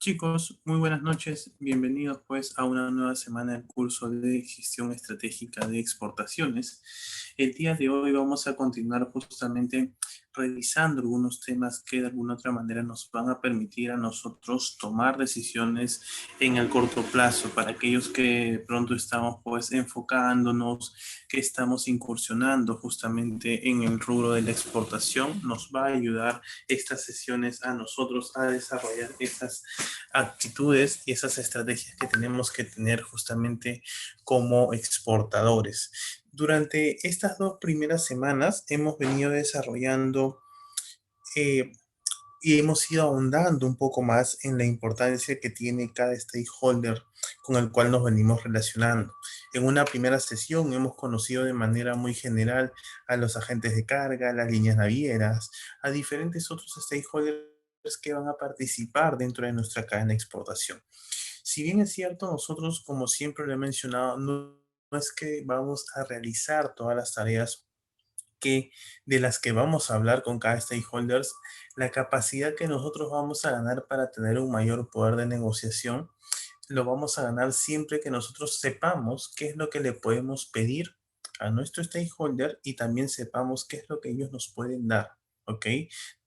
Chicos, muy buenas noches. Bienvenidos pues a una nueva semana del curso de gestión estratégica de exportaciones. El día de hoy vamos a continuar justamente revisando algunos temas que de alguna otra manera nos van a permitir a nosotros tomar decisiones en el corto plazo. Para aquellos que pronto estamos pues enfocándonos, que estamos incursionando justamente en el rubro de la exportación, nos va a ayudar estas sesiones a nosotros a desarrollar estas actitudes y esas estrategias que tenemos que tener justamente como exportadores. Durante estas dos primeras semanas hemos venido desarrollando eh, y hemos ido ahondando un poco más en la importancia que tiene cada stakeholder con el cual nos venimos relacionando. En una primera sesión hemos conocido de manera muy general a los agentes de carga, las líneas navieras, a diferentes otros stakeholders que van a participar dentro de nuestra cadena de exportación. Si bien es cierto, nosotros, como siempre lo he mencionado, no es que vamos a realizar todas las tareas de las que vamos a hablar con cada stakeholders, la capacidad que nosotros vamos a ganar para tener un mayor poder de negociación, lo vamos a ganar siempre que nosotros sepamos qué es lo que le podemos pedir a nuestro stakeholder y también sepamos qué es lo que ellos nos pueden dar, ¿ok?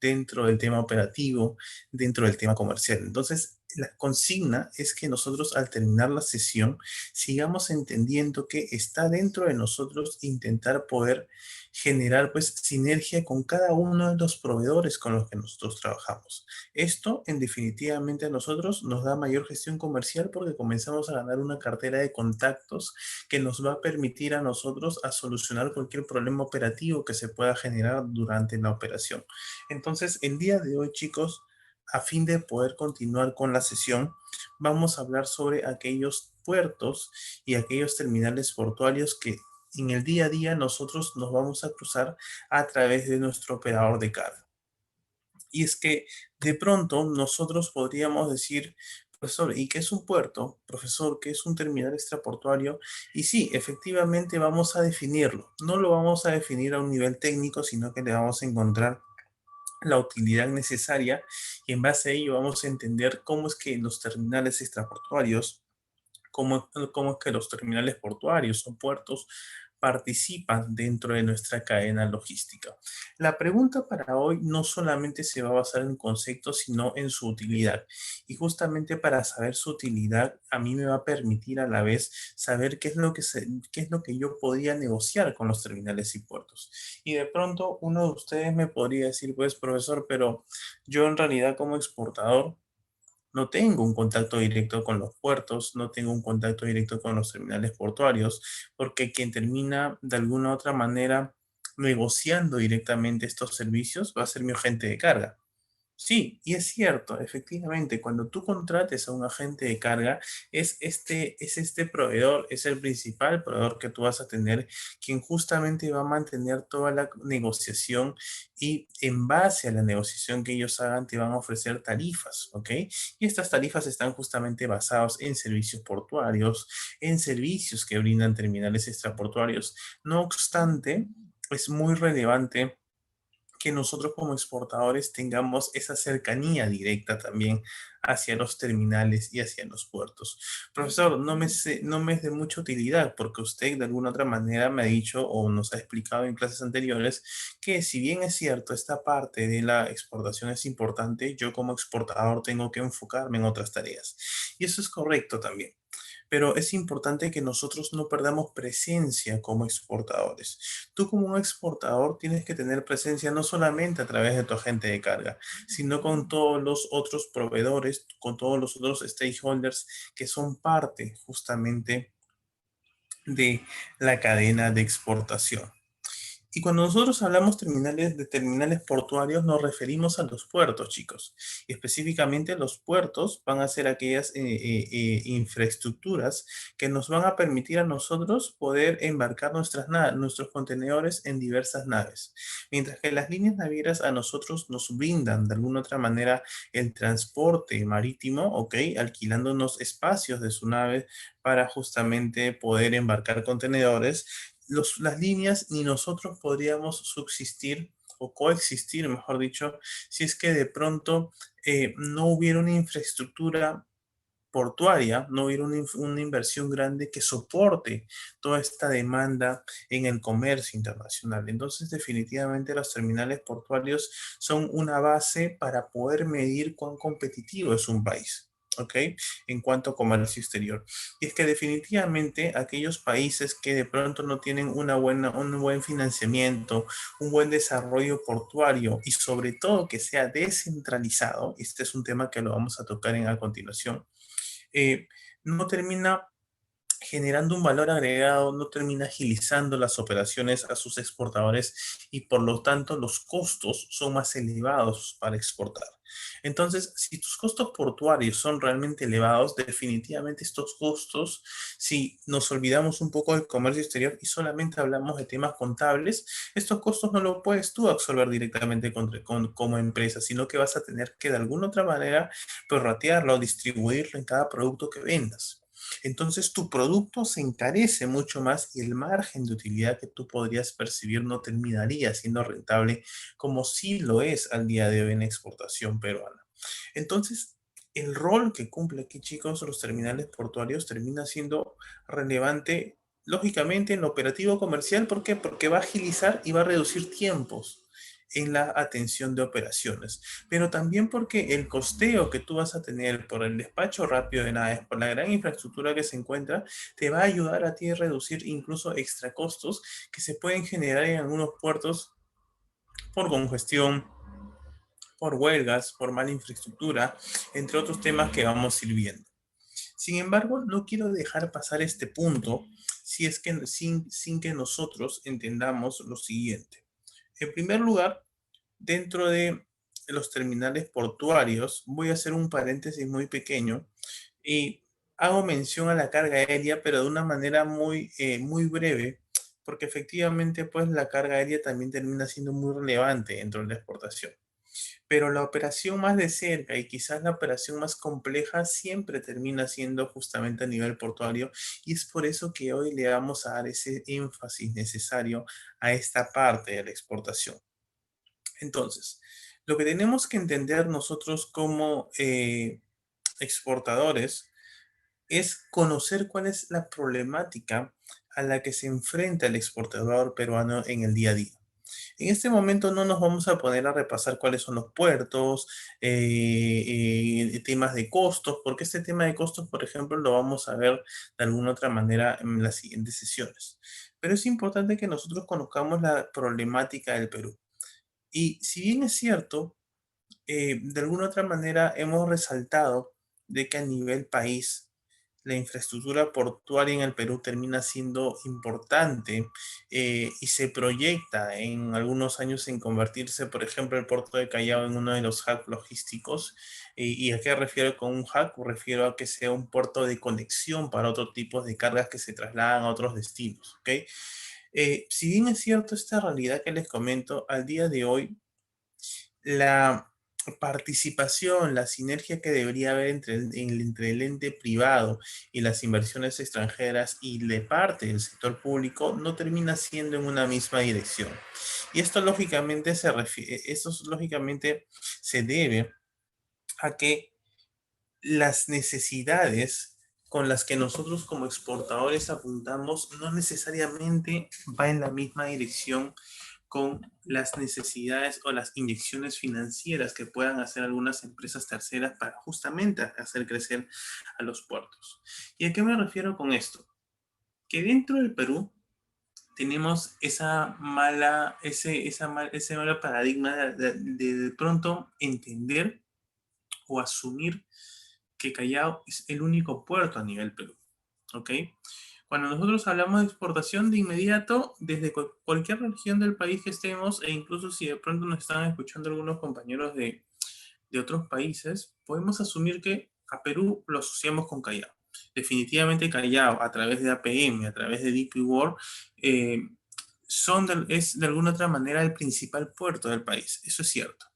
Dentro del tema operativo, dentro del tema comercial. Entonces, la consigna es que nosotros al terminar la sesión sigamos entendiendo que está dentro de nosotros intentar poder generar pues sinergia con cada uno de los proveedores con los que nosotros trabajamos. Esto, en definitivamente, a nosotros nos da mayor gestión comercial porque comenzamos a ganar una cartera de contactos que nos va a permitir a nosotros a solucionar cualquier problema operativo que se pueda generar durante la operación. Entonces, el día de hoy, chicos, a fin de poder continuar con la sesión, vamos a hablar sobre aquellos puertos y aquellos terminales portuarios que en el día a día nosotros nos vamos a cruzar a través de nuestro operador de carga. Y es que de pronto nosotros podríamos decir, profesor, ¿y qué es un puerto? Profesor, ¿qué es un terminal extraportuario? Y sí, efectivamente vamos a definirlo. No lo vamos a definir a un nivel técnico, sino que le vamos a encontrar la utilidad necesaria y en base a ello vamos a entender cómo es que los terminales extraportuarios, cómo es que los terminales portuarios o puertos participan dentro de nuestra cadena logística. La pregunta para hoy no solamente se va a basar en conceptos, sino en su utilidad. Y justamente para saber su utilidad, a mí me va a permitir a la vez saber qué es lo que yo podría negociar con los terminales y puertos. Y de pronto uno de ustedes me podría decir, pues, profesor, pero yo en realidad como exportador no tengo un contacto directo con los puertos, no tengo un contacto directo con los terminales portuarios, porque quien termina de alguna u otra manera negociando directamente estos servicios va a ser mi agente de carga. Sí, y es cierto, efectivamente, cuando tú contrates a un agente de carga, es este proveedor, es el principal proveedor que tú vas a tener, quien justamente va a mantener toda la negociación y en base a la negociación que ellos hagan, te van a ofrecer tarifas, ¿ok? Y estas tarifas están justamente basadas en servicios portuarios, en servicios que brindan terminales extraportuarios. No obstante, es muy relevante que nosotros como exportadores tengamos esa cercanía directa también hacia los terminales y hacia los puertos. Profesor, no me es de mucha utilidad porque usted de alguna otra manera me ha dicho o nos ha explicado en clases anteriores que si bien es cierto, esta parte de la exportación es importante, yo como exportador tengo que enfocarme en otras tareas. Y eso es correcto también, pero es importante que nosotros no perdamos presencia como exportadores. Tú como un exportador tienes que tener presencia no solamente a través de tu agente de carga, sino con todos los otros proveedores, con todos los otros stakeholders que son parte justamente de la cadena de exportación. Y cuando nosotros hablamos de terminales portuarios, nos referimos a los puertos, chicos. Y específicamente los puertos van a ser aquellas infraestructuras que nos van a permitir a nosotros poder embarcar nuestros contenedores en diversas naves. Mientras que las líneas navieras a nosotros nos brindan de alguna otra manera el transporte marítimo, ¿ok? Alquilándonos espacios de su nave para justamente poder embarcar contenedores. Las líneas ni nosotros podríamos subsistir o coexistir, mejor dicho, si es que de pronto no hubiera una infraestructura portuaria, no hubiera una inversión grande que soporte toda esta demanda en el comercio internacional. Entonces, definitivamente los terminales portuarios son una base para poder medir cuán competitivo es un país. ¿Ok? En cuanto a comercio exterior. Y es que definitivamente aquellos países que de pronto no tienen un buen financiamiento, un buen desarrollo portuario y sobre todo que sea descentralizado, este es un tema que lo vamos a tocar a continuación, eh, no termina generando un valor agregado, no termina agilizando las operaciones a sus exportadores y por lo tanto los costos son más elevados para exportar. Entonces, si tus costos portuarios son realmente elevados, definitivamente estos costos, si nos olvidamos un poco del comercio exterior y solamente hablamos de temas contables, estos costos no los puedes tú absorber directamente como empresa, sino que vas a tener que de alguna otra manera prorratearlo o distribuirlo en cada producto que vendas. Entonces tu producto se encarece mucho más y el margen de utilidad que tú podrías percibir no terminaría siendo rentable como sí lo es al día de hoy en exportación peruana. Entonces, el rol que cumple aquí, chicos, los terminales portuarios termina siendo relevante, lógicamente, en lo operativo comercial. ¿Por qué? Porque va a agilizar y va a reducir tiempos en la atención de operaciones, pero también porque el costeo que tú vas a tener por el despacho rápido de naves, por la gran infraestructura que se encuentra, te va a ayudar a ti a reducir incluso extra costos que se pueden generar en algunos puertos por congestión, por huelgas, por mala infraestructura, entre otros temas que vamos a ir viendo. Sin embargo, no quiero dejar pasar este punto si es que, sin que nosotros entendamos lo siguiente. En primer lugar, dentro de los terminales portuarios, voy a hacer un paréntesis muy pequeño y hago mención a la carga aérea, pero de una manera muy breve, porque efectivamente pues la carga aérea también termina siendo muy relevante dentro de la exportación. Pero la operación más de cerca y quizás la operación más compleja siempre termina siendo justamente a nivel portuario y es por eso que hoy le vamos a dar ese énfasis necesario a esta parte de la exportación. Entonces, lo que tenemos que entender nosotros como exportadores es conocer cuál es la problemática a la que se enfrenta el exportador peruano en el día a día. En este momento no nos vamos a poner a repasar cuáles son los puertos, temas de costos, porque este tema de costos, por ejemplo, lo vamos a ver de alguna otra manera en las siguientes sesiones. Pero es importante que nosotros conozcamos la problemática del Perú. Y si bien es cierto, de alguna otra manera hemos resaltado de que a nivel país la infraestructura portuaria en el Perú termina siendo importante y se proyecta en algunos años en convertirse, por ejemplo, el puerto de Callao en uno de los hubs logísticos. ¿Y a qué refiero con un hub? Refiero a que sea un puerto de conexión para otro tipo de cargas que se trasladan a otros destinos. ¿Ok? Si bien es cierto esta realidad que les comento, al día de hoy la participación, la sinergia que debería haber entre el ente privado y las inversiones extranjeras y de parte del sector público no termina siendo en una misma dirección. Y esto lógicamente se debe a que las necesidades con las que nosotros como exportadores apuntamos no necesariamente va en la misma dirección con las necesidades o las inyecciones financieras que puedan hacer algunas empresas terceras para justamente hacer crecer a los puertos. ¿Y a qué me refiero con esto? Que dentro del Perú tenemos ese malo paradigma de pronto entender o asumir que Callao es el único puerto a nivel Perú. ¿Ok? Cuando nosotros hablamos de exportación de inmediato, desde cualquier región del país que estemos, e incluso si de pronto nos están escuchando algunos compañeros de otros países, podemos asumir que a Perú lo asociamos con Callao. Definitivamente Callao, a través de APM, a través de DP World, eh, es de alguna otra manera el principal puerto del país. Eso es cierto.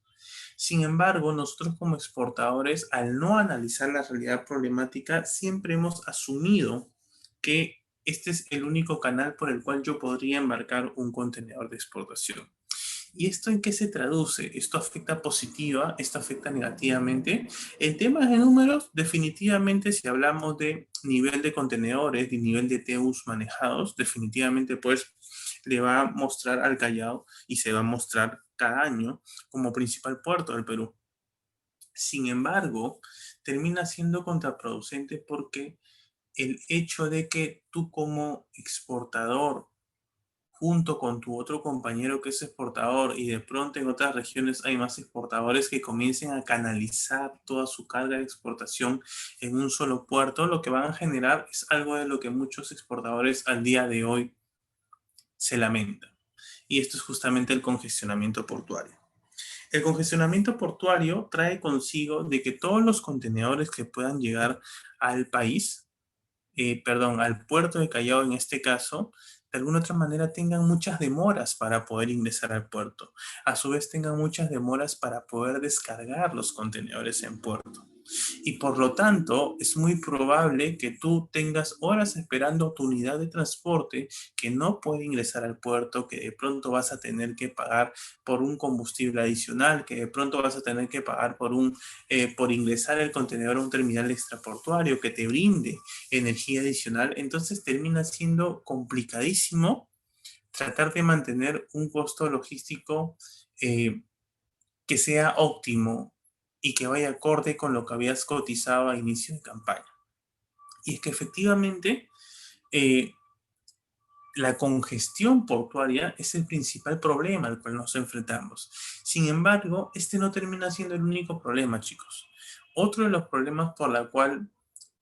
Sin embargo, nosotros como exportadores, al no analizar la realidad problemática, siempre hemos asumido que este es el único canal por el cual yo podría embarcar un contenedor de exportación. ¿Y esto en qué se traduce? ¿Esto afecta positiva? ¿Esto afecta negativamente? En temas de números, definitivamente si hablamos de nivel de contenedores, de nivel de TEUs manejados, definitivamente pues le va a mostrar al Callao y se va a mostrar cada año como principal puerto del Perú. Sin embargo, termina siendo contraproducente porque el hecho de que tú como exportador junto con tu otro compañero que es exportador y de pronto en otras regiones hay más exportadores que comiencen a canalizar toda su carga de exportación en un solo puerto, lo que van a generar es algo de lo que muchos exportadores al día de hoy se lamentan. Y esto es justamente el congestionamiento portuario. El congestionamiento portuario trae consigo de que todos los contenedores que puedan llegar al país, al puerto de Callao en este caso, de alguna otra manera tengan muchas demoras para poder ingresar al puerto. A su vez tengan muchas demoras para poder descargar los contenedores en puerto. Y por lo tanto, es muy probable que tú tengas horas esperando tu unidad de transporte que no puede ingresar al puerto, que de pronto vas a tener que pagar por un combustible adicional, que de pronto vas a tener que pagar por ingresar el contenedor a un terminal extraportuario que te brinde energía adicional. Entonces termina siendo complicadísimo tratar de mantener un costo logístico eh, que sea óptimo y que vaya acorde con lo que habías cotizado a inicio de campaña. Y es que efectivamente eh, la congestión portuaria es el principal problema al cual nos enfrentamos. Sin embargo, este no termina siendo el único problema, chicos. Otro de los problemas por la cual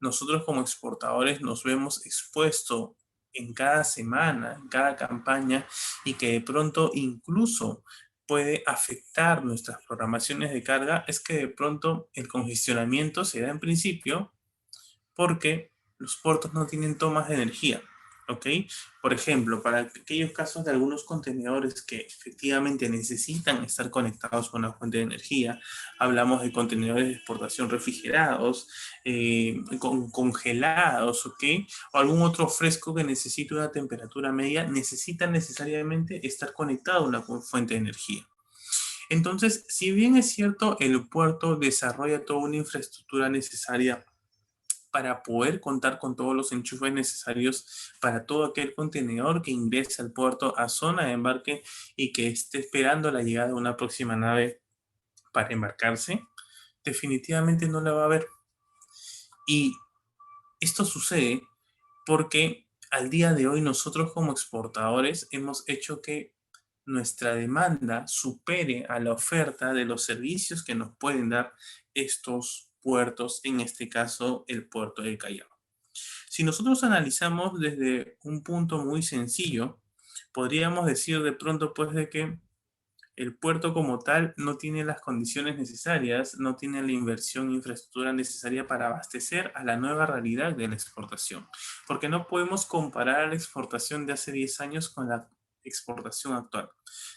nosotros como exportadores nos vemos expuestos en cada semana, en cada campaña, y que de pronto incluso puede afectar nuestras programaciones de carga, es que de pronto el congestionamiento se da en principio porque los puertos no tienen tomas de energía, ¿ok? Por ejemplo, para aquellos casos de algunos contenedores que efectivamente necesitan estar conectados con la fuente de energía, hablamos de contenedores de exportación refrigerados, congelados, ¿ok? O algún otro fresco que necesite una temperatura media, necesitan necesariamente estar conectado a una fuente de energía. Entonces, si bien es cierto, el puerto desarrolla toda una infraestructura necesaria para poder contar con todos los enchufes necesarios para todo aquel contenedor que ingrese al puerto a zona de embarque y que esté esperando la llegada de una próxima nave para embarcarse, definitivamente no la va a haber. Y esto sucede porque al día de hoy nosotros como exportadores hemos hecho que nuestra demanda supere a la oferta de los servicios que nos pueden dar estos puertos, en este caso el puerto del Callao. Si nosotros analizamos desde un punto muy sencillo, podríamos decir de pronto pues de que el puerto como tal no tiene las condiciones necesarias, no tiene la inversión e infraestructura necesaria para abastecer a la nueva realidad de la exportación. Porque no podemos comparar la exportación de hace 10 años con la exportación actual.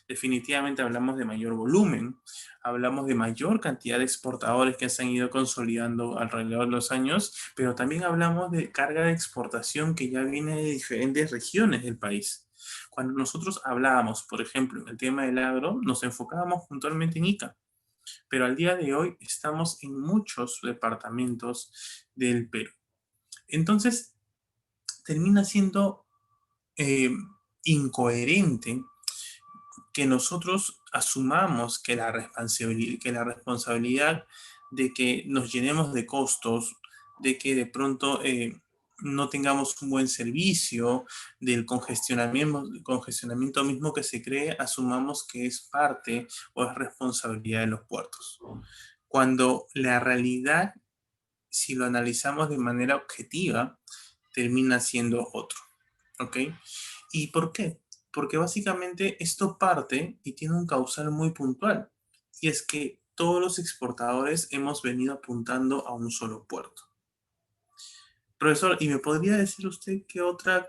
Definitivamente hablamos de mayor volumen, hablamos de mayor cantidad de exportadores que se han ido consolidando alrededor de los años, pero también hablamos de carga de exportación que ya viene de diferentes regiones del país. Cuando nosotros hablábamos, por ejemplo, en el tema del agro, nos enfocábamos puntualmente en Ica, pero al día de hoy estamos en muchos departamentos del Perú. Entonces, termina siendo eh, incoherente que nosotros asumamos que la responsabilidad de que nos llenemos de costos, de que de pronto no tengamos un buen servicio, del congestionamiento mismo que se cree, asumamos que es parte o es responsabilidad de los puertos. Cuando la realidad, si lo analizamos de manera objetiva, termina siendo otro. ¿Ok? ¿Y por qué? Porque básicamente esto parte y tiene un causal muy puntual. Y es que todos los exportadores hemos venido apuntando a un solo puerto. Profesor, ¿y me podría decir usted qué otra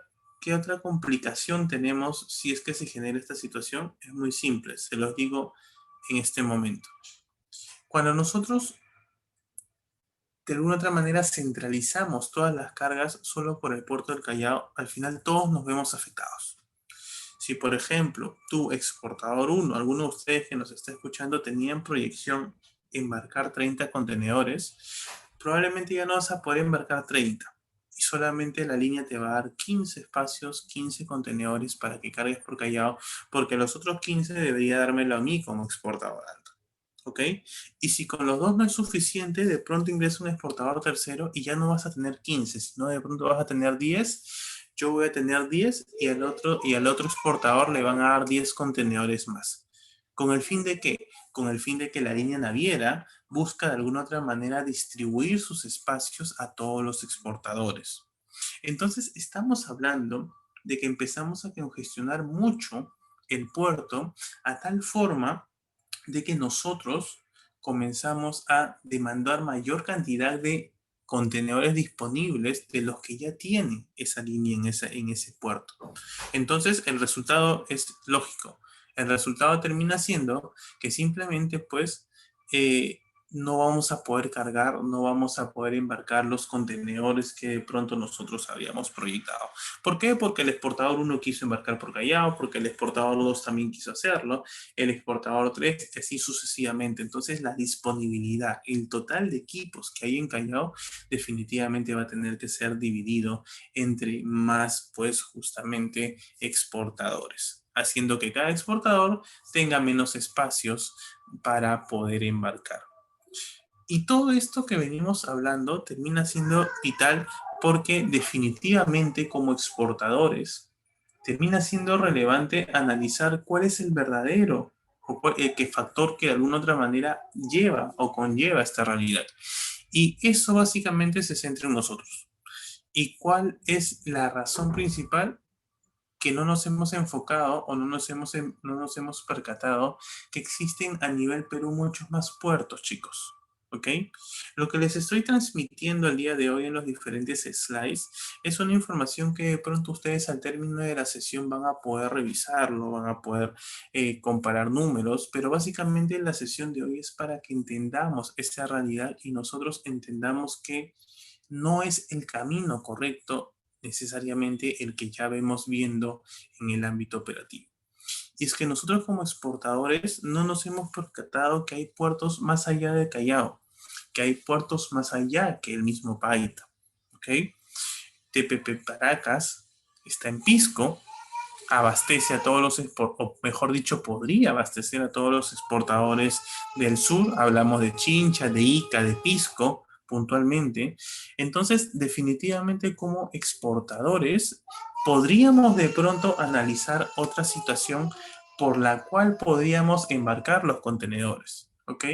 complicación tenemos si es que se genera esta situación? Es muy simple, se los digo en este momento. Cuando nosotros de alguna otra manera centralizamos todas las cargas solo por el puerto del Callao, al final todos nos vemos afectados. Si, por ejemplo, tú, exportador uno, alguno de ustedes que nos está escuchando tenían proyección embarcar 30 contenedores, probablemente ya no vas a poder embarcar 30 y solamente la línea te va a dar 15 espacios, 15 contenedores para que cargues por Callao, porque los otros 15 debería dármelo a mí como exportador alto. ¿Ok? Y si con los dos no es suficiente, de pronto ingresa un exportador tercero y ya no vas a tener 15, sino de pronto vas a tener 10. Yo voy a tener 10 y al otro exportador le van a dar 10 contenedores más. ¿Con el fin de qué? Con el fin de que la línea naviera busca de alguna otra manera distribuir sus espacios a todos los exportadores. Entonces, estamos hablando de que empezamos a congestionar mucho el puerto a tal forma de que nosotros comenzamos a demandar mayor cantidad de contenedores disponibles de los que ya tienen esa línea en ese puerto. Entonces, el resultado es lógico. El resultado termina siendo que simplemente, pues, eh, no vamos a poder cargar, no vamos a poder embarcar los contenedores que de pronto nosotros habíamos proyectado. ¿Por qué? Porque el exportador 1 quiso embarcar por Callao, porque el exportador 2 también quiso hacerlo, el exportador 3, y así sucesivamente. Entonces, la disponibilidad, el total de equipos que hay en Callao, definitivamente va a tener que ser dividido entre más, pues, justamente exportadores, haciendo que cada exportador tenga menos espacios para poder embarcar. Y todo esto que venimos hablando termina siendo vital porque definitivamente como exportadores termina siendo relevante analizar cuál es el verdadero o qué factor que de alguna otra manera lleva o conlleva esta realidad. Y eso básicamente se centra en nosotros. ¿Y cuál es la razón principal? Que no nos hemos enfocado o no nos hemos percatado que existen a nivel Perú muchos más puertos, chicos. ¿Ok? Lo que les estoy transmitiendo el día de hoy en los diferentes slides es una información que de pronto ustedes al término de la sesión van a poder revisarlo, van a poder comparar números, pero básicamente la sesión de hoy es para que entendamos esa realidad y nosotros entendamos que no es el camino correcto necesariamente el que ya vemos viendo en el ámbito operativo. Y es que nosotros como exportadores no nos hemos percatado que hay puertos más allá de Callao, que hay puertos más allá que el mismo Paita. ¿Ok? TPP Paracas está en Pisco, abastece a todos los, o mejor dicho, podría abastecer a todos los exportadores del sur. Hablamos de Chincha, de Ica, de Pisco, puntualmente. Entonces, definitivamente como exportadores, podríamos de pronto analizar otra situación por la cual podríamos embarcar los contenedores. ¿Ok?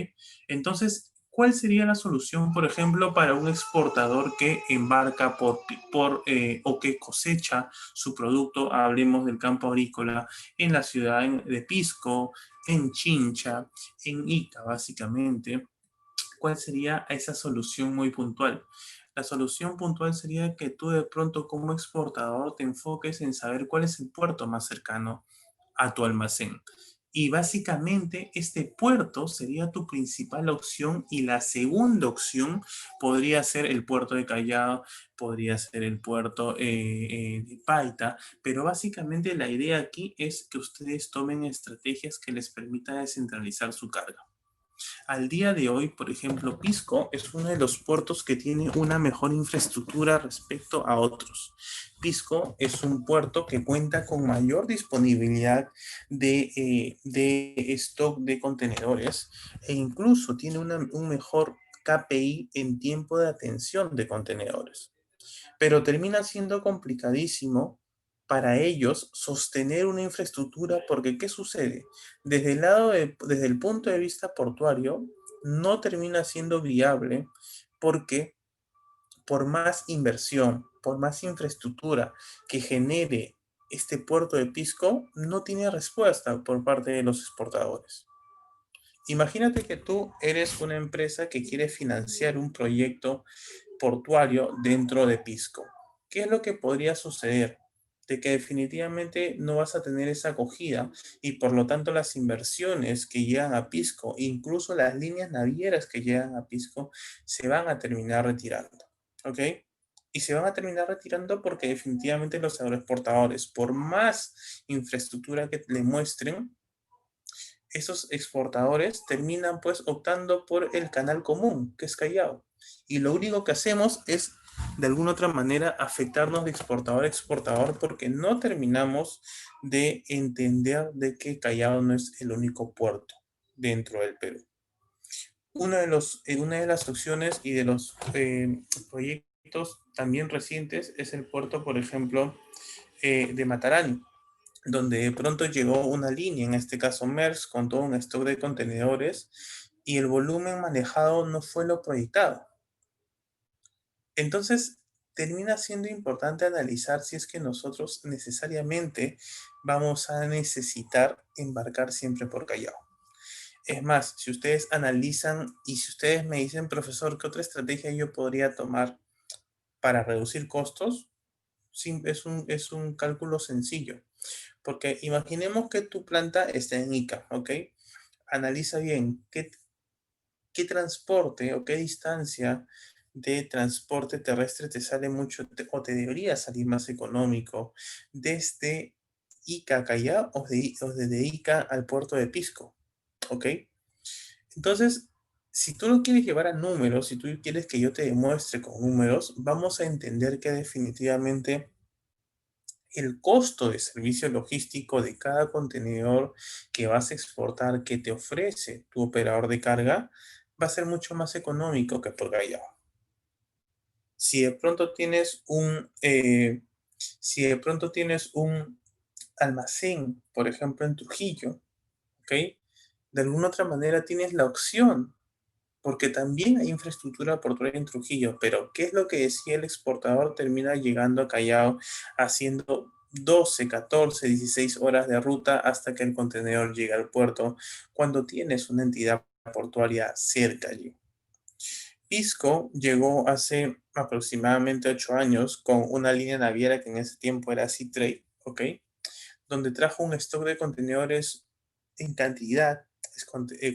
Entonces, ¿cuál sería la solución, por ejemplo, para un exportador que embarca o que cosecha su producto? Hablemos del campo agrícola en la ciudad de Pisco, en Chincha, en Ica, básicamente. ¿Cuál sería esa solución muy puntual? La solución puntual sería que tú de pronto como exportador te enfoques en saber cuál es el puerto más cercano a tu almacén. Y básicamente este puerto sería tu principal opción y la segunda opción podría ser el puerto de Callao, podría ser el puerto de Paita, pero básicamente la idea aquí es que ustedes tomen estrategias que les permitan descentralizar su carga. Al día de hoy, por ejemplo, Pisco es uno de los puertos que tiene una mejor infraestructura respecto a otros. Pisco es un puerto que cuenta con mayor disponibilidad de stock de contenedores e incluso tiene un mejor KPI en tiempo de atención de contenedores. Pero termina siendo complicadísimo para ellos sostener una infraestructura porque ¿qué sucede? Desde el punto de vista portuario, no termina siendo viable porque por más inversión, por más infraestructura que genere este puerto de Pisco, no tiene respuesta por parte de los exportadores. Imagínate que tú eres una empresa que quiere financiar un proyecto portuario dentro de Pisco. ¿Qué es lo que podría suceder? De que definitivamente no vas a tener esa acogida y por lo tanto las inversiones que llegan a Pisco, incluso las líneas navieras que llegan a Pisco, se van a terminar retirando. ¿Ok? y se van a terminar retirando porque definitivamente los agroexportadores, por más infraestructura que le muestren, esos exportadores terminan pues optando por el canal común, que es Callao. Y lo único que hacemos es de alguna otra manera afectarnos de exportador a exportador porque no terminamos de entender de que Callao no es el único puerto dentro del Perú. Una de las opciones y de los proyectos también recientes es el puerto, por ejemplo, de Matarani, donde de pronto llegó una línea, en este caso Maersk, con todo un stock de contenedores y el volumen manejado no fue lo proyectado. Entonces, termina siendo importante analizar si es que nosotros necesariamente vamos a necesitar embarcar siempre por Callao. Es más, si ustedes analizan y si ustedes me dicen, profesor, ¿qué otra estrategia yo podría tomar para reducir costos? Es un cálculo sencillo. Porque imaginemos que tu planta está en Ica, ¿ok? Analiza bien qué transporte o qué distancia de transporte terrestre te sale mucho o te debería salir más económico desde Ica a Callao o desde Ica al puerto de Pisco, ¿ok? Entonces, si tú lo quieres llevar a números, si tú quieres que yo te demuestre con números, vamos a entender que definitivamente el costo de servicio logístico de cada contenedor que vas a exportar que te ofrece tu operador de carga va a ser mucho más económico que por Callao. Si de pronto tienes si de pronto tienes un almacén, por ejemplo, en Trujillo, ¿ok? De alguna otra manera tienes la opción porque también hay infraestructura portuaria en Trujillo, pero ¿qué es lo que decía el exportador? Termina llegando a Callao haciendo 12, 14, 16 horas de ruta hasta que el contenedor llega al puerto cuando tienes una entidad portuaria cerca allí. Pisco llegó hace aproximadamente 8 años con una línea naviera que en ese tiempo era Seatrade, ¿ok? Donde trajo un stock de contenedores en cantidad,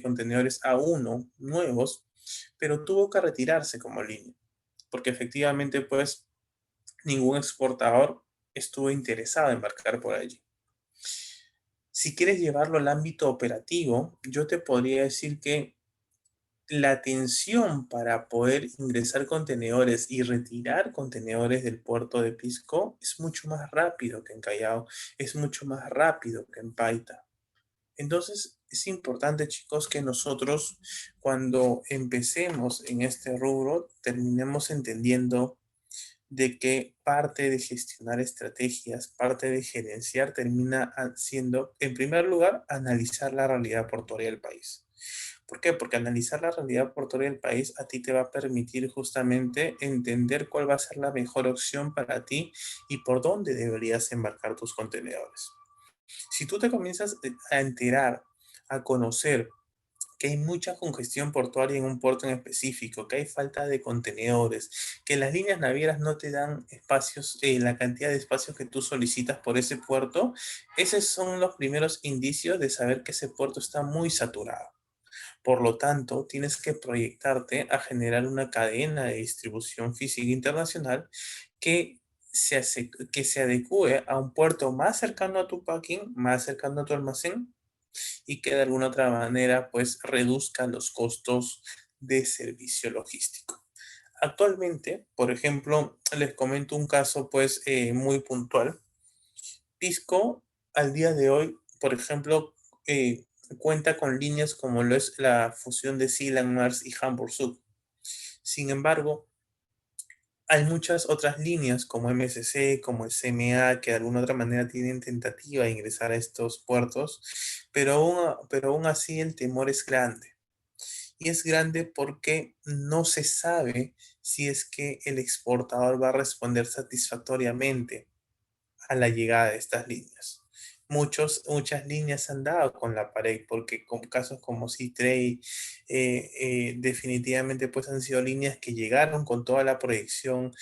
contenedores A1 nuevos, pero tuvo que retirarse como línea, porque efectivamente pues ningún exportador estuvo interesado en embarcar por allí. Si quieres llevarlo al ámbito operativo, yo te podría decir que la atención para poder ingresar contenedores y retirar contenedores del puerto de Pisco es mucho más rápido que en Callao, es mucho más rápido que en Paita. Entonces, es importante, chicos, que nosotros cuando empecemos en este rubro, terminemos entendiendo de que parte de gestionar estrategias, parte de gerenciar, termina siendo, en primer lugar, analizar la realidad portuaria del país. ¿Por qué? Porque analizar la realidad portuaria del país a ti te va a permitir justamente entender cuál va a ser la mejor opción para ti y por dónde deberías embarcar tus contenedores. Si tú te comienzas a enterar, a conocer que hay mucha congestión portuaria en un puerto en específico, que hay falta de contenedores, que las líneas navieras no te dan espacios, la cantidad de espacios que tú solicitas por ese puerto, esos son los primeros indicios de saber que ese puerto está muy saturado. Por lo tanto, tienes que proyectarte a generar una cadena de distribución física internacional que que se adecue a un puerto más cercano a tu packing, más cercano a tu almacén y que de alguna otra manera pues reduzca los costos de servicio logístico. Actualmente, por ejemplo, les comento un caso pues muy puntual. Pisco al día de hoy, por ejemplo, cuenta con líneas como lo es la fusión de Sealand Mars y Hamburg Sud. Sin embargo, hay muchas otras líneas como MSC, como el CMA, que de alguna otra manera tienen tentativa de ingresar a estos puertos, pero aún así el temor es grande. Y es grande porque no se sabe si es que el exportador va a responder satisfactoriamente a la llegada de estas líneas. Muchas líneas han dado con la pared porque con casos como C-Trade definitivamente pues han sido líneas que llegaron con toda la proyección,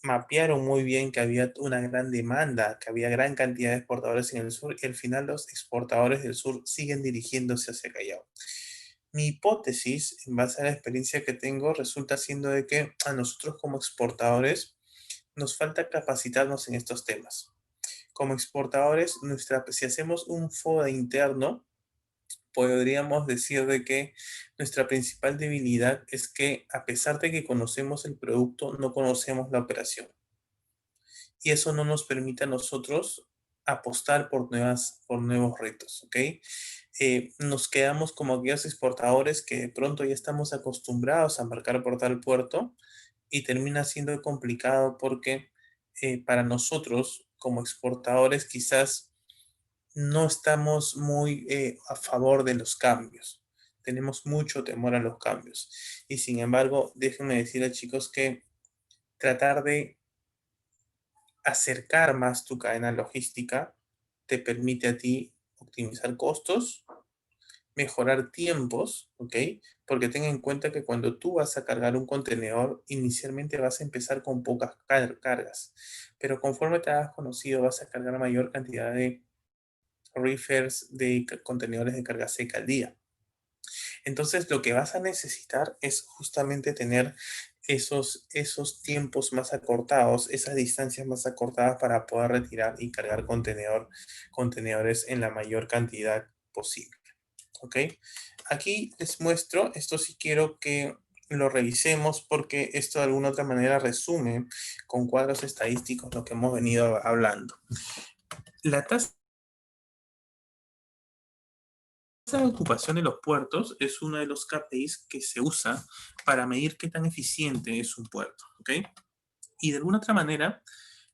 mapearon muy bien que había una gran demanda, que había gran cantidad de exportadores en el sur y al final los exportadores del sur siguen dirigiéndose hacia Callao. Mi hipótesis, en base a la experiencia que tengo, resulta siendo de que a nosotros como exportadores nos falta capacitarnos en estos temas. Como exportadores, si hacemos un FODA interno, podríamos decir de que nuestra principal debilidad es que a pesar de que conocemos el producto, no conocemos la operación. Y eso no nos permite a nosotros apostar por nuevos retos, ¿ok? Nos quedamos como aquellos exportadores que de pronto ya estamos acostumbrados a embarcar por tal puerto y termina siendo complicado porque para nosotros como exportadores quizás no estamos muy a favor de los cambios. Tenemos mucho temor a los cambios. Y sin embargo, déjenme decirles, chicos, que tratar de acercar más tu cadena logística te permite a ti optimizar costos, mejorar tiempos, ¿ok? Porque ten en cuenta que cuando tú vas a cargar un contenedor, inicialmente vas a empezar con pocas cargas, pero conforme te has conocido, vas a cargar mayor cantidad de reefers de contenedores de carga seca al día. Entonces, lo que vas a necesitar es justamente tener esos tiempos más acortados, esas distancias más acortadas para poder retirar y cargar contenedores en la mayor cantidad posible. ¿Ok? Aquí les muestro, esto sí quiero que lo revisemos porque esto de alguna otra manera resume con cuadros estadísticos lo que hemos venido hablando. La tasa de ocupación de los puertos es uno de los KPIs que se usa para medir qué tan eficiente es un puerto, ¿ok? Y de alguna otra manera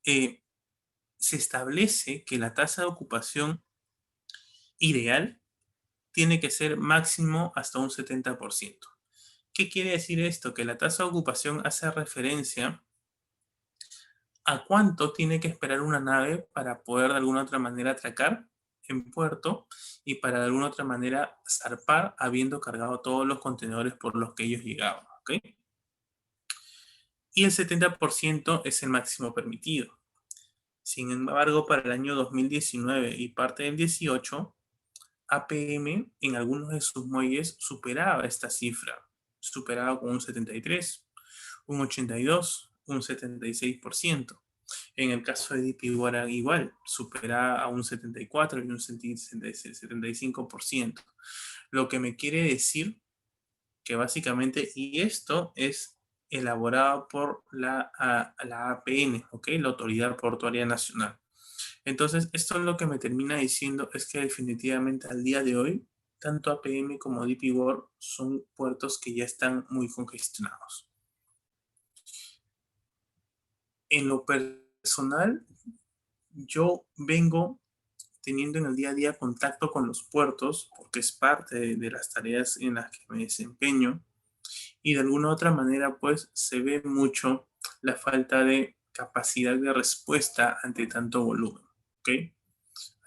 se establece que la tasa de ocupación ideal tiene que ser máximo hasta un 70%. ¿Qué quiere decir esto? Que la tasa de ocupación hace referencia a cuánto tiene que esperar una nave para poder de alguna otra manera atracar en puerto y para de alguna otra manera zarpar habiendo cargado todos los contenedores por los que ellos llegaban, ¿ok? Y el 70% es el máximo permitido. Sin embargo, para el año 2019 y parte del 18, APM en algunos de sus muelles superaba esta cifra, superaba con un 73, un 82, un 76%. En el caso de DP igual, supera a un 74 y un 75%. Lo que me quiere decir que básicamente, y esto es elaborado por la APN, ¿ok? La Autoridad Portuaria Nacional. Entonces, esto es lo que me termina diciendo es que definitivamente al día de hoy, tanto APM como DP World son puertos que ya están muy congestionados. En lo personal, yo vengo teniendo en el día a día contacto con los puertos, porque es parte de las tareas en las que me desempeño, y de alguna u otra manera, pues, se ve mucho la falta de capacidad de respuesta ante tanto volumen, ¿ok?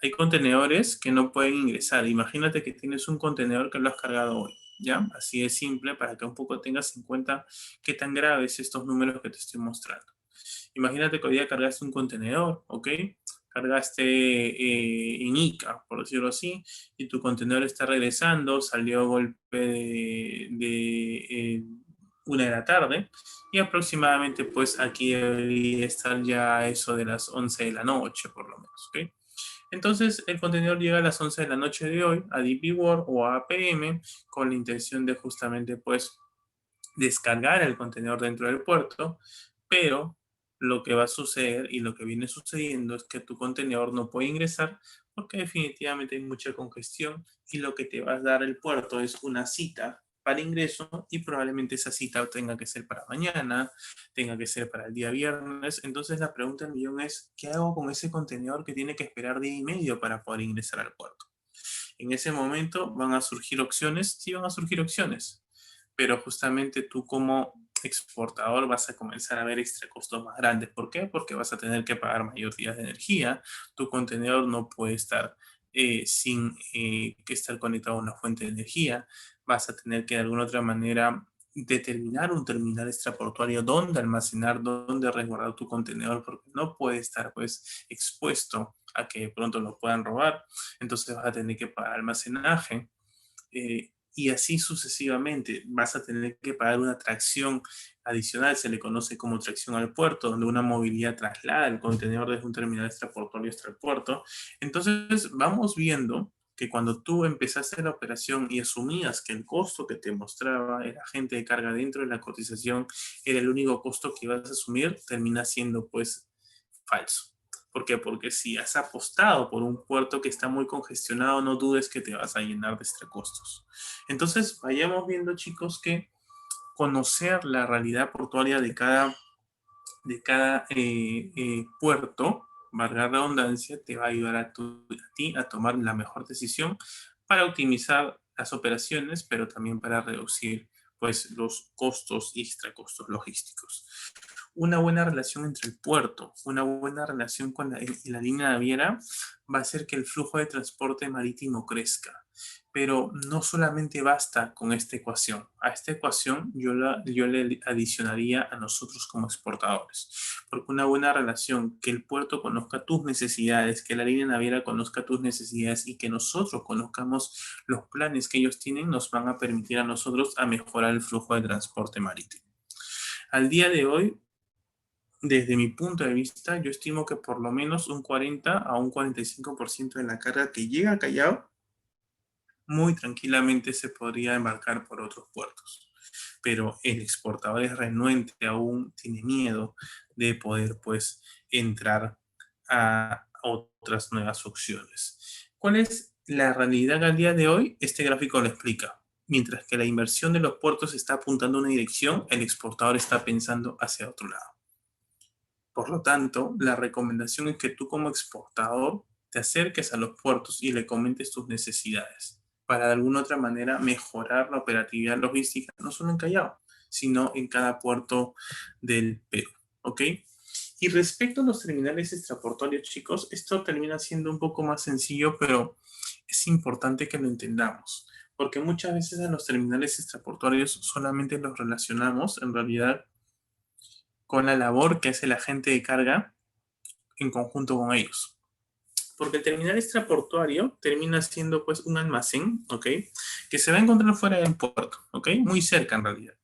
Hay contenedores que no pueden ingresar. Imagínate que tienes un contenedor que lo has cargado hoy, ¿ya? Así de simple para que un poco tengas en cuenta qué tan graves estos números que te estoy mostrando. Imagínate que hoy día cargaste un contenedor, ¿ok? Cargaste en ICA, por decirlo así, y tu contenedor está regresando, salió a golpe de 1 de la tarde, y aproximadamente pues aquí debería estar ya eso de las 11 de la noche, por lo menos, ¿ok? Entonces el contenedor llega a las 11 de la noche de hoy a DP World o a APM con la intención de justamente pues descargar el contenedor dentro del puerto, pero lo que va a suceder y lo que viene sucediendo es que tu contenedor no puede ingresar porque definitivamente hay mucha congestión y lo que te va a dar el puerto es una cita para ingreso y probablemente esa cita tenga que ser para mañana, tenga que ser para el día viernes. Entonces la pregunta del millón es, ¿qué hago con ese contenedor que tiene que esperar día y medio para poder ingresar al puerto? En ese momento van a surgir opciones, sí van a surgir opciones, pero justamente tú como exportador vas a comenzar a ver extra costos más grandes. ¿Por qué? Porque vas a tener que pagar mayor días de energía, tu contenedor no puede estar sin que estar conectado a una fuente de energía, vas a tener que de alguna otra manera determinar un terminal extraportuario donde almacenar, donde resguardar tu contenedor, porque no puede estar pues expuesto a que de pronto lo puedan robar, entonces vas a tener que pagar almacenaje. y así sucesivamente. Vas a tener que pagar una tracción adicional, se le conoce como tracción al puerto, donde una movilidad traslada el contenedor desde un terminal extraportuario hasta el puerto. Entonces, vamos viendo que cuando tú empezaste la operación y asumías que el costo que te mostraba el agente de carga dentro de la cotización era el único costo que ibas a asumir, termina siendo pues falso. ¿Por qué? Porque si has apostado por un puerto que está muy congestionado, no dudes que te vas a llenar de extracostos. Entonces, vayamos viendo, chicos, que conocer la realidad portuaria de cada puerto, valga la redundancia, te va a ayudar a ti a tomar la mejor decisión para optimizar las operaciones, pero también para reducir pues, los costos y extracostos logísticos. Una buena relación entre el puerto, una buena relación con la línea naviera va a hacer que el flujo de transporte marítimo crezca. Pero no solamente basta con esta ecuación. A esta ecuación yo le adicionaría a nosotros como exportadores. Porque una buena relación, que el puerto conozca tus necesidades, que la línea naviera conozca tus necesidades y que nosotros conozcamos los planes que ellos tienen, nos van a permitir a nosotros a mejorar el flujo de transporte marítimo. Al día de hoy, desde mi punto de vista, yo estimo que por lo menos un 40 a un 45% de la carga que llega a Callao muy tranquilamente se podría embarcar por otros puertos. Pero el exportador es renuente aún, tiene miedo de poder pues entrar a otras nuevas opciones. ¿Cuál es la realidad al día de hoy? Este gráfico lo explica. Mientras que la inversión de los puertos está apuntando a una dirección, el exportador está pensando hacia otro lado. Por lo tanto, la recomendación es que tú como exportador te acerques a los puertos y le comentes tus necesidades para de alguna otra manera mejorar la operatividad logística, no solo en Callao, sino en cada puerto del Perú. ¿Ok? Y respecto a los terminales extraportuarios, chicos, esto termina siendo un poco más sencillo, pero es importante que lo entendamos, porque muchas veces a los terminales extraportuarios solamente los relacionamos en realidad con la labor que hace el agente de carga en conjunto con ellos. Porque el terminal extraportuario termina siendo pues un almacén, ¿ok? Que se va a encontrar fuera del puerto, ¿ok? Muy cerca en realidad,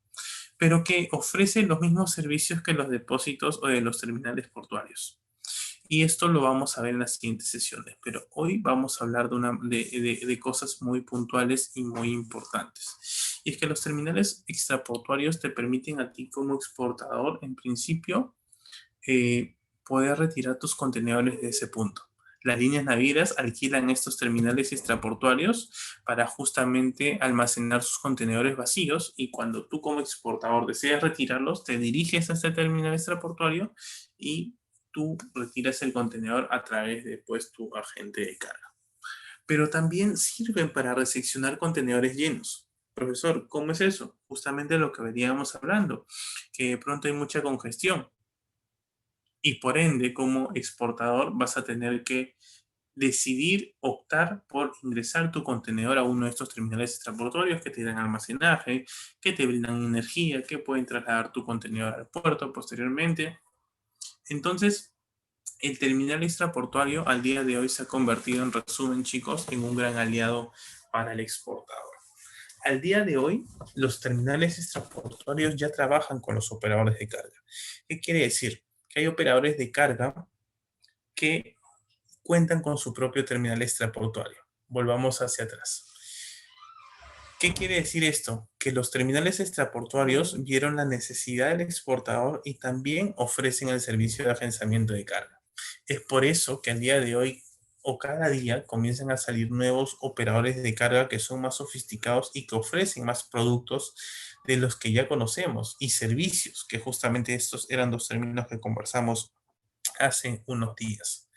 pero que ofrece los mismos servicios que los depósitos o de los terminales portuarios. Y esto lo vamos a ver en las siguientes sesiones, pero hoy vamos a hablar de cosas muy puntuales y muy importantes. Y es que los terminales extraportuarios te permiten a ti como exportador, en principio, poder retirar tus contenedores de ese punto. Las líneas navieras alquilan estos terminales extraportuarios para justamente almacenar sus contenedores vacíos y cuando tú como exportador deseas retirarlos, te diriges a este terminal extraportuario y tú retiras el contenedor a través de pues, tu agente de carga. Pero también sirven para recepcionar contenedores llenos. Profesor, ¿cómo es eso? Justamente lo que veníamos hablando, que de pronto hay mucha congestión y por ende como exportador vas a tener que decidir optar por ingresar tu contenedor a uno de estos terminales extraportuarios que te dan almacenaje, que te brindan energía, que pueden trasladar tu contenedor al puerto posteriormente. Entonces, el terminal extraportuario al día de hoy se ha convertido, en resumen, chicos, en un gran aliado para el exportador. Al día de hoy, los terminales extraportuarios ya trabajan con los operadores de carga. ¿Qué quiere decir? Que hay operadores de carga que cuentan con su propio terminal extraportuario. Volvamos hacia atrás. ¿Qué quiere decir esto? Que los terminales extraportuarios vieron la necesidad del exportador y también ofrecen el servicio de agenciamiento de carga. Es por eso que al día de hoy o cada día comienzan a salir nuevos operadores de carga que son más sofisticados y que ofrecen más productos de los que ya conocemos y servicios, que justamente estos eran dos términos que conversamos hace unos días.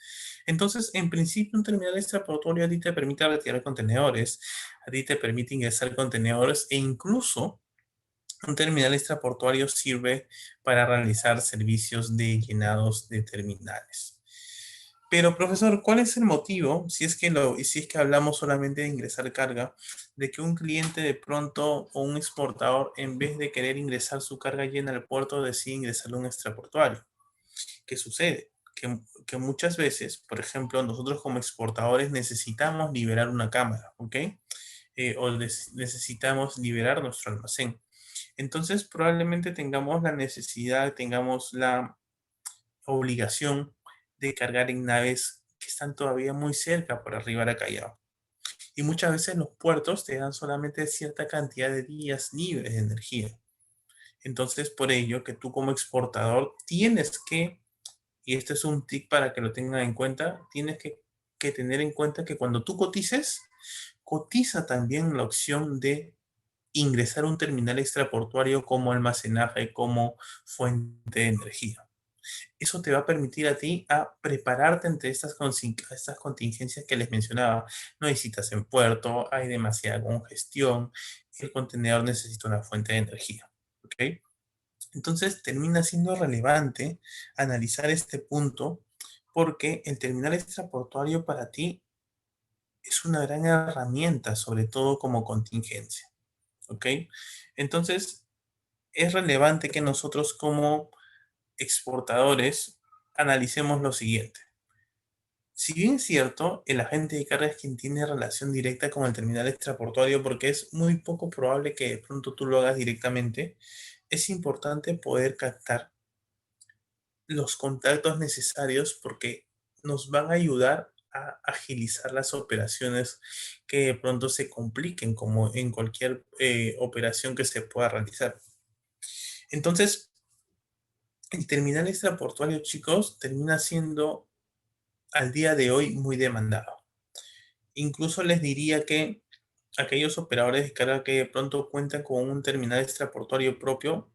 Entonces, en principio, un terminal extraportuario a ti te permite retirar contenedores, a ti te permite ingresar contenedores e incluso un terminal extraportuario sirve para realizar servicios de llenados de terminales. Pero, profesor, ¿cuál es el motivo, si es que hablamos solamente de ingresar carga, de que un cliente de pronto o un exportador, en vez de querer ingresar su carga llena al puerto, decide ingresar un extraportuario? ¿Qué sucede? Que muchas veces, por ejemplo, nosotros como exportadores necesitamos liberar una cámara, ¿ok? o necesitamos liberar nuestro almacén. Entonces, probablemente tengamos la necesidad, tengamos la obligación de cargar en naves que están todavía muy cerca por arribar a Callao. Y muchas veces los puertos te dan solamente cierta cantidad de días libres de energía. Entonces, por ello que tú como exportador tienes que, y este es un tip para que lo tengan en cuenta, tienes que tener en cuenta que cuando tú cotices, cotiza también la opción de ingresar a un terminal extraportuario como almacenaje, como fuente de energía. Eso te va a permitir a ti a prepararte ante estas contingencias que les mencionaba. No hay citas en puerto, hay demasiada congestión, el contenedor necesita una fuente de energía. ¿Ok? Entonces termina siendo relevante analizar este punto porque el terminal extraportuario para ti es una gran herramienta, sobre todo como contingencia. ¿Ok? Entonces es relevante que nosotros como exportadores analicemos lo siguiente. Si bien es cierto, el agente de carga es quien tiene relación directa con el terminal extraportuario porque es muy poco probable que de pronto tú lo hagas directamente, es importante poder captar los contactos necesarios porque nos van a ayudar a agilizar las operaciones que de pronto se compliquen como en cualquier operación que se pueda realizar. Entonces, el terminal extraportuario, chicos, termina siendo al día de hoy muy demandado. Incluso les diría que aquellos operadores de carga que de pronto cuentan con un terminal extraportuario propio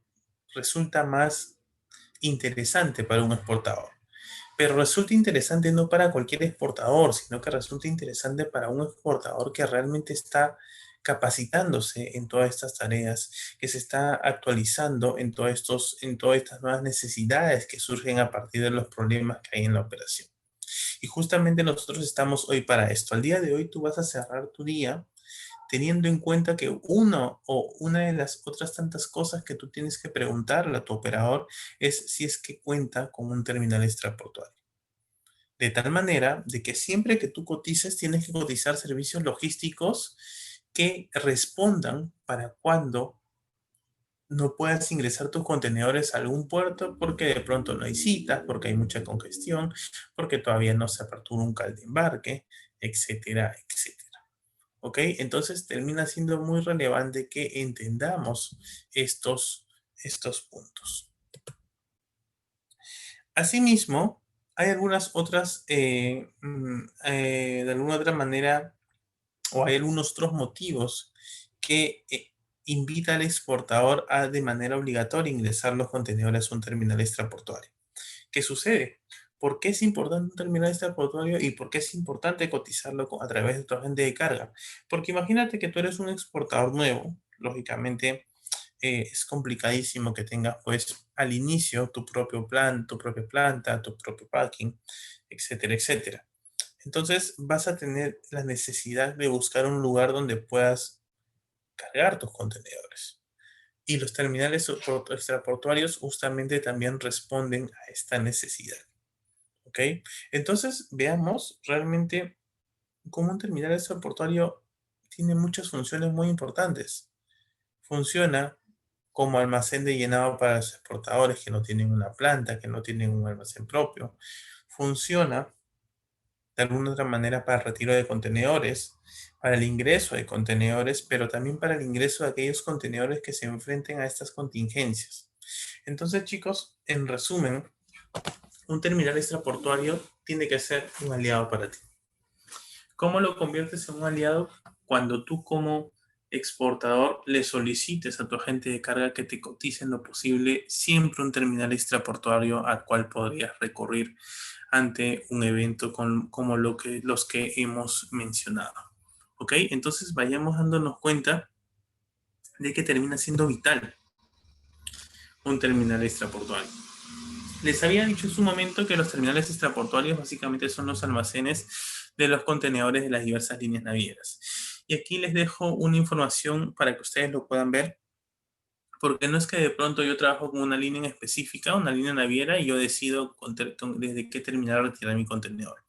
resulta más interesante para un exportador. Pero resulta interesante no para cualquier exportador, sino que resulta interesante para un exportador que realmente está capacitándose en todas estas tareas, que se está actualizando en en todas estas nuevas necesidades que surgen a partir de los problemas que hay en la operación. Y justamente nosotros estamos hoy para esto. Al día de hoy tú vas a cerrar tu día teniendo en cuenta que una de las otras tantas cosas que tú tienes que preguntarle a tu operador es si es que cuenta con un terminal extraportuario. De tal manera de que siempre que tú cotices tienes que cotizar servicios logísticos que respondan para cuando no puedas ingresar tus contenedores a algún puerto porque de pronto no hay citas, porque hay mucha congestión, porque todavía no se apertura un cal de embarque, etcétera, etcétera. ¿Ok? Entonces termina siendo muy relevante que entendamos estos puntos. Asimismo, hay algunas otras, de alguna otra manera, o hay algunos otros motivos que invita al exportador a de manera obligatoria ingresar los contenedores a un terminal extraportuario. ¿Qué sucede? ¿Por qué es importante un terminal extraportuario y por qué es importante cotizarlo a través de tu agente de carga? Porque imagínate que tú eres un exportador nuevo, lógicamente es complicadísimo que tengas pues al inicio tu propio plan, tu propia planta, tu propio packing, etcétera, etcétera. Entonces vas a tener la necesidad de buscar un lugar donde puedas cargar tus contenedores. Y los terminales extraportuarios justamente también responden a esta necesidad. ¿Ok? Entonces veamos realmente cómo un terminal extraportuario tiene muchas funciones muy importantes. Funciona como almacén de llenado para los exportadores que no tienen una planta, que no tienen un almacén propio. Funciona de alguna otra manera para el retiro de contenedores, para el ingreso de contenedores, pero también para el ingreso de aquellos contenedores que se enfrenten a estas contingencias. Entonces, chicos, en resumen, un terminal extraportuario tiene que ser un aliado para ti. ¿Cómo lo conviertes en un aliado? Cuando tú como exportador le solicites a tu agente de carga que te cotice en lo posible siempre un terminal extraportuario al cual podrías recurrir ante un evento como los que hemos mencionado. ¿Ok? Entonces vayamos dándonos cuenta de que termina siendo vital un terminal extraportuario. Les había dicho en su momento que los terminales extraportuarios básicamente son los almacenes de los contenedores de las diversas líneas navieras. Y aquí les dejo una información para que ustedes lo puedan ver, porque no es que de pronto yo trabajo con una línea en específica, una línea naviera, y yo decido desde qué terminal retirar mi contenedor.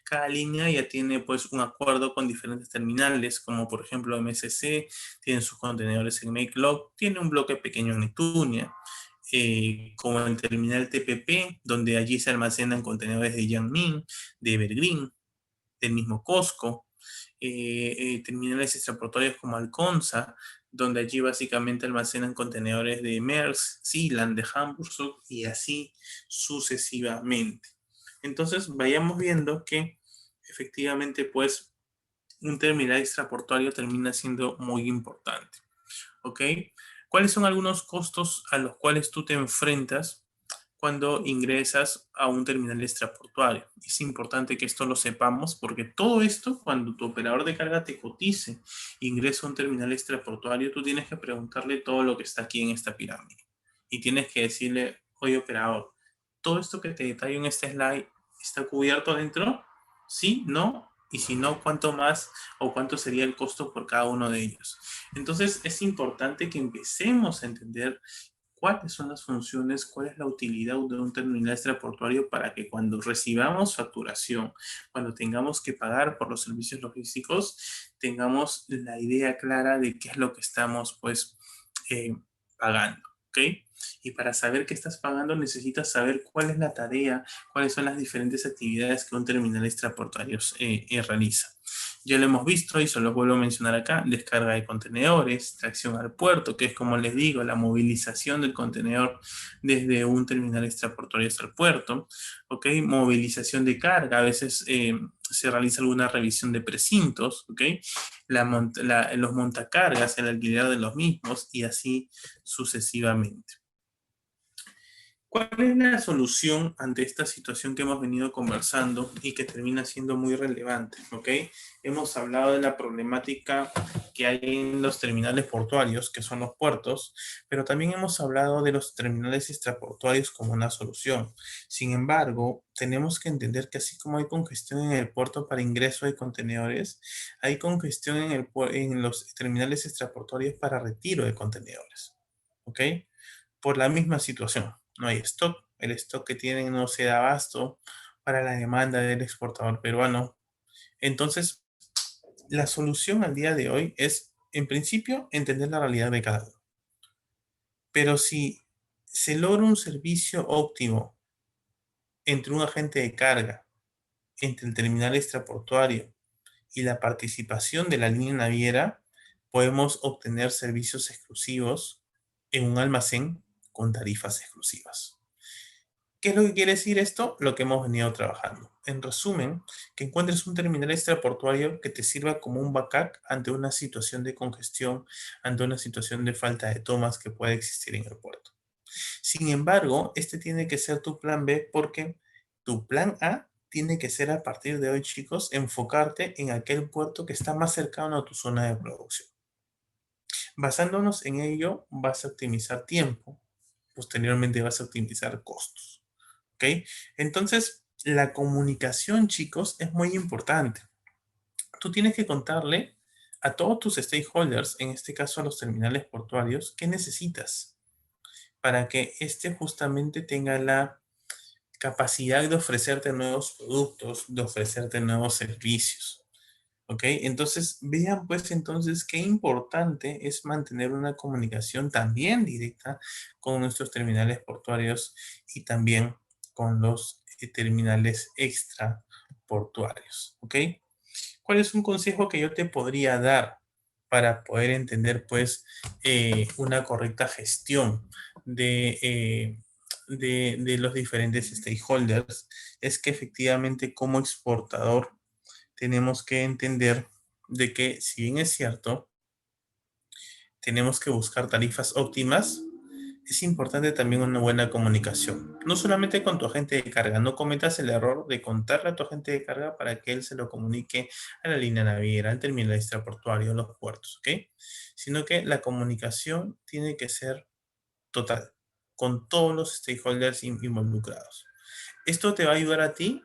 Cada línea ya tiene pues un acuerdo con diferentes terminales, como por ejemplo MSC, tiene sus contenedores en MakeLog, tiene un bloque pequeño en Netunia, como el terminal TPP, donde allí se almacenan contenedores de Yangmin, de Evergreen, del mismo Costco, terminales extraportuarios como Alconza, donde allí básicamente almacenan contenedores de Maersk, Sealand, de Hamburg y así sucesivamente. Entonces vayamos viendo que efectivamente pues un terminal extraportuario termina siendo muy importante. ¿Ok? ¿Cuáles son algunos costos a los cuales tú te enfrentas cuando ingresas a un terminal extraportuario? Es importante que esto lo sepamos porque todo esto, cuando tu operador de carga te cotice e ingresa a un terminal extraportuario, tú tienes que preguntarle todo lo que está aquí en esta pirámide. Y tienes que decirle, oye operador, ¿todo esto que te detallo en este slide está cubierto dentro? ¿Sí? ¿No? Y si no, ¿cuánto más o cuánto sería el costo por cada uno de ellos? Entonces es importante que empecemos a entender cuáles son las funciones, cuál es la utilidad de un terminal extraportuario para que cuando recibamos facturación, cuando tengamos que pagar por los servicios logísticos, tengamos la idea clara de qué es lo que estamos pues pagando, ¿ok? Y para saber qué estás pagando necesitas saber cuál es la tarea, cuáles son las diferentes actividades que un terminal extraportuario realiza. Ya lo hemos visto y solo vuelvo a mencionar acá, descarga de contenedores, tracción al puerto, que es como les digo, la movilización del contenedor desde un terminal extraportuario hasta el puerto, ¿ok? Movilización de carga, a veces se realiza alguna revisión de precintos, ¿ok? Los montacargas, el alquiler de los mismos y así sucesivamente. ¿Cuál es la solución ante esta situación que hemos venido conversando y que termina siendo muy relevante? ¿Ok? Hemos hablado de la problemática que hay en los terminales portuarios, que son los puertos, pero también hemos hablado de los terminales extraportuarios como una solución. Sin embargo, tenemos que entender que así como hay congestión en el puerto para ingreso de contenedores, hay congestión en los terminales extraportuarios para retiro de contenedores. ¿Ok? Por la misma situación. No hay stock, el stock que tienen no se da abasto para la demanda del exportador peruano. Entonces, la solución al día de hoy es, en principio, entender la realidad de cada uno. Pero si se logra un servicio óptimo entre un agente de carga, entre el terminal extraportuario y la participación de la línea naviera, podemos obtener servicios exclusivos en un almacén con tarifas exclusivas. ¿Qué es lo que quiere decir esto? Lo que hemos venido trabajando. En resumen, que encuentres un terminal extraportuario que te sirva como un backup ante una situación de congestión, ante una situación de falta de tomas que puede existir en el puerto. Sin embargo, este tiene que ser tu plan B porque tu plan A tiene que ser a partir de hoy, chicos, enfocarte en aquel puerto que está más cercano a tu zona de producción. Basándonos en ello, vas a optimizar tiempo, posteriormente vas a optimizar costos. ¿Ok? Entonces, la comunicación, chicos, es muy importante. Tú tienes que contarle a todos tus stakeholders, en este caso a los terminales portuarios, qué necesitas para que éste justamente tenga la capacidad de ofrecerte nuevos productos, de ofrecerte nuevos servicios. ¿Ok? Entonces, vean pues entonces qué importante es mantener una comunicación también directa con nuestros terminales portuarios y también con los terminales extraportuarios. ¿Ok? ¿Cuál es un consejo que yo te podría dar para poder entender pues una correcta gestión de los diferentes stakeholders? Es que efectivamente como exportador tenemos que entender de que, si bien es cierto, tenemos que buscar tarifas óptimas, es importante también una buena comunicación. No solamente con tu agente de carga, no cometas el error de contarle a tu agente de carga para que él se lo comunique a la línea naviera, al terminal extraportuario, a los puertos, ¿ok? Sino que la comunicación tiene que ser total, con todos los stakeholders involucrados. Esto te va a ayudar a ti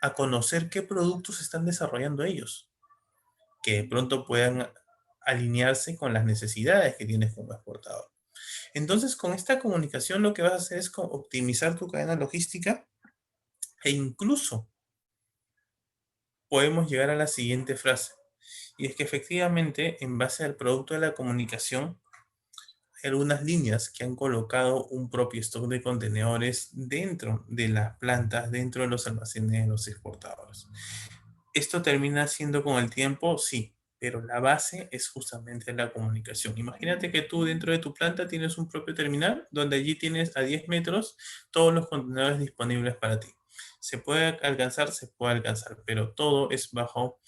a conocer qué productos están desarrollando ellos, que de pronto puedan alinearse con las necesidades que tienes como exportador. Entonces, con esta comunicación lo que vas a hacer es optimizar tu cadena logística e incluso podemos llegar a la siguiente frase. Y es que efectivamente, en base al producto de la comunicación, hay algunas líneas que han colocado un propio stock de contenedores dentro de las plantas, dentro de los almacenes de los exportadores. ¿Esto termina siendo con el tiempo? Sí, pero la base es justamente la comunicación. Imagínate que tú dentro de tu planta tienes un propio terminal donde allí tienes a 10 metros todos los contenedores disponibles para ti. ¿Se puede alcanzar? Se puede alcanzar, pero todo es bajo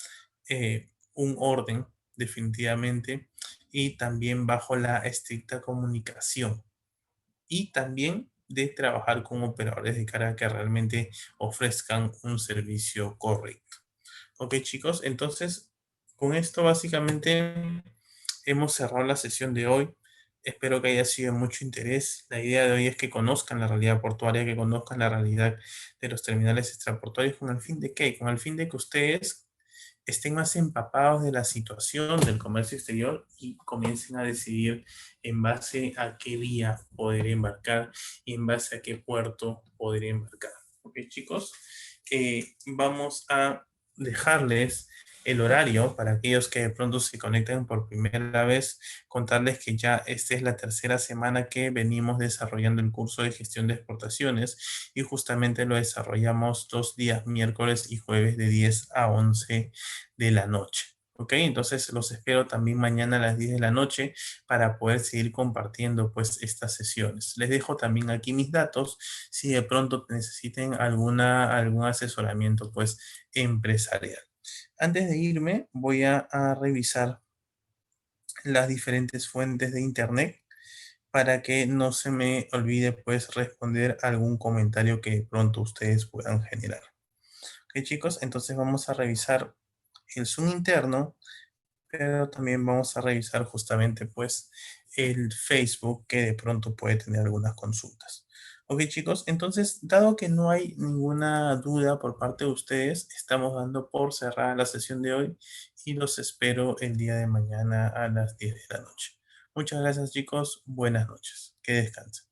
un orden, definitivamente, y también bajo la estricta comunicación. Y también de trabajar con operadores de cara a que realmente ofrezcan un servicio correcto. Ok, chicos, entonces con esto básicamente hemos cerrado la sesión de hoy. Espero que haya sido de mucho interés. La idea de hoy es que conozcan la realidad portuaria, que conozcan la realidad de los terminales extraportuarios. ¿Con el fin de qué? Con el fin de que ustedes estén más empapados de la situación del comercio exterior y comiencen a decidir en base a qué vía poder embarcar y en base a qué puerto poder embarcar. Ok, chicos, vamos a dejarles el horario para aquellos que de pronto se conecten por primera vez, contarles que ya esta es la tercera semana que venimos desarrollando el curso de gestión de exportaciones y justamente lo desarrollamos 2 días, miércoles y jueves de 10 a 11 de la noche. Ok, entonces los espero también mañana a las 10 de la noche para poder seguir compartiendo pues estas sesiones. Les dejo también aquí mis datos si de pronto necesiten algún asesoramiento pues empresarial. Antes de irme voy a revisar las diferentes fuentes de internet para que no se me olvide pues responder algún comentario que de pronto ustedes puedan generar. Ok, chicos, entonces vamos a revisar el Zoom interno, pero también vamos a revisar justamente pues el Facebook que de pronto puede tener algunas consultas. Ok, chicos, entonces dado que no hay ninguna duda por parte de ustedes, estamos dando por cerrada la sesión de hoy y los espero el día de mañana a las 10 de la noche. Muchas gracias, chicos. Buenas noches. Que descansen.